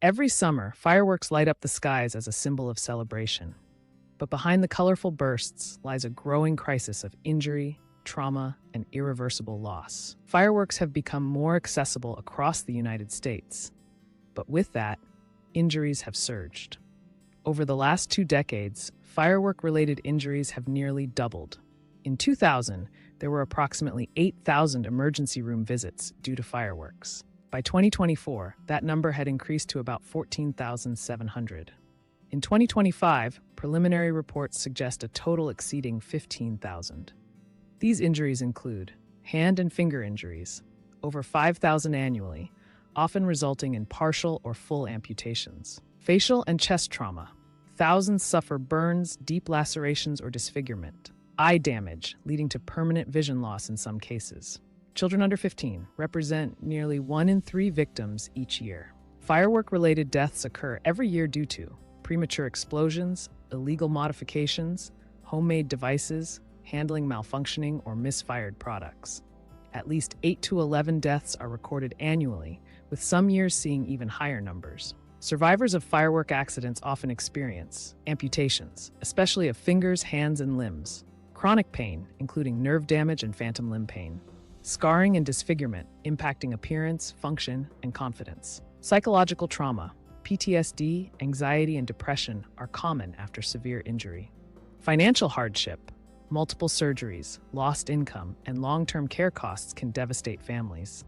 Every summer, fireworks light up the skies as a symbol of celebration. But behind the colorful bursts lies a growing crisis of injury, trauma, and irreversible loss. Fireworks have become more accessible across the United States. But with that, injuries have surged. Over the last 2 decades, firework-related injuries have nearly doubled. In 2000, there were approximately 8,000 emergency room visits due to fireworks. By 2024, that number had increased to about 14,700. In 2025, preliminary reports suggest a total exceeding 15,000. These injuries include hand and finger injuries, over 5,000 annually, often resulting in partial or full amputations. Facial and chest trauma. Thousands suffer burns, deep lacerations, or disfigurement. Eye damage, leading to permanent vision loss in some cases. Children under 15 represent nearly 1 in 3 victims each year. Firework-related deaths occur every year due to premature explosions, illegal modifications, homemade devices, handling malfunctioning, or misfired products. At least 8 to 11 deaths are recorded annually, with some years seeing even higher numbers. Survivors of firework accidents often experience amputations, especially of fingers, hands, and limbs, chronic pain, including nerve damage and phantom limb pain, scarring and disfigurement, impacting appearance, function, and confidence. Psychological trauma, PTSD, anxiety, and depression are common after severe injury. Financial hardship, multiple surgeries, lost income, and long-term care costs can devastate families.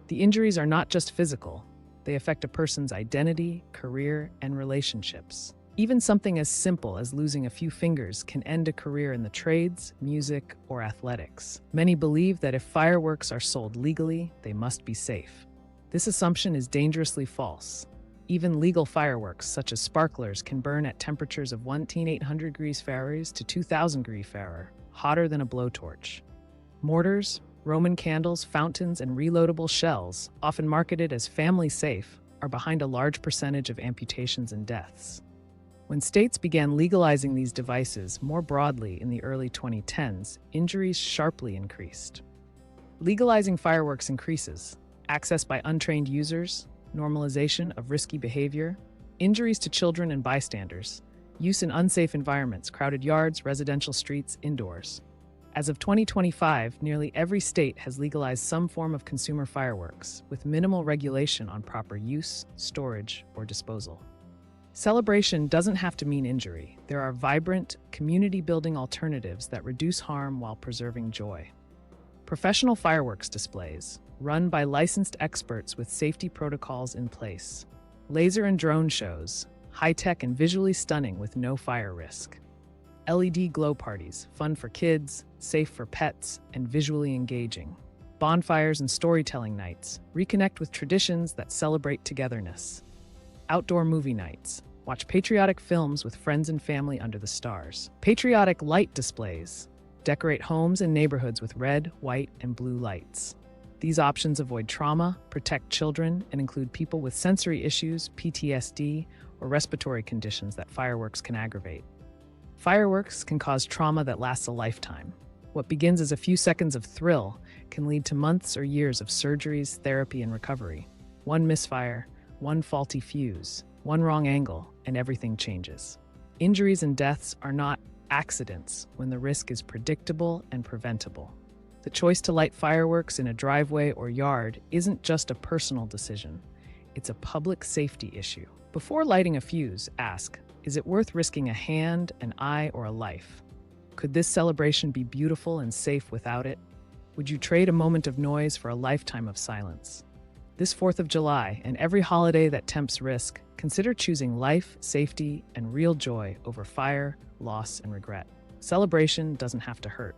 The injuries are not just physical, they affect a person's identity, career, and relationships. Even something as simple as losing a few fingers can end a career in the trades, music, or athletics. Many believe that if fireworks are sold legally, they must be safe. This assumption is dangerously false. Even legal fireworks, such as sparklers, can burn at temperatures of 1,800 degrees Fahrenheit to 2,000 degrees Fahrenheit, hotter than a blowtorch. Mortars, Roman candles, fountains, and reloadable shells, often marketed as family safe, are behind a large percentage of amputations and deaths. When states began legalizing these devices more broadly in the early 2010s, injuries sharply increased. Legalizing fireworks increases access by untrained users, normalization of risky behavior, injuries to children and bystanders, use in unsafe environments, crowded yards, residential streets, indoors. As of 2025, nearly every state has legalized some form of consumer fireworks, with minimal regulation on proper use, storage, or disposal. Celebration doesn't have to mean injury. There are vibrant, community-building alternatives that reduce harm while preserving joy. Professional fireworks displays, run by licensed experts with safety protocols in place. Laser and drone shows, high-tech and visually stunning with no fire risk. LED glow parties, fun for kids, safe for pets, and visually engaging. Bonfires and storytelling nights, reconnect with traditions that celebrate togetherness. Outdoor movie nights, watch patriotic films with friends and family under the stars. Patriotic light displays, decorate homes and neighborhoods with red, white, and blue lights. These options avoid trauma, protect children, and include people with sensory issues, PTSD, or respiratory conditions that fireworks can aggravate. Fireworks can cause trauma that lasts a lifetime. What begins as a few seconds of thrill can lead to months or years of surgeries, therapy, and recovery. One misfire, one faulty fuse, one wrong angle, and everything changes. Injuries and deaths are not accidents when the risk is predictable and preventable. The choice to light fireworks in a driveway or yard isn't just a personal decision. It's a public safety issue. Before lighting a fuse, ask, is it worth risking a hand, an eye, or a life? Could this celebration be beautiful and safe without it? Would you trade a moment of noise for a lifetime of silence? This 4th of July, and every holiday that tempts risk, consider choosing life, safety, and real joy over fire, loss, and regret. Celebration doesn't have to hurt.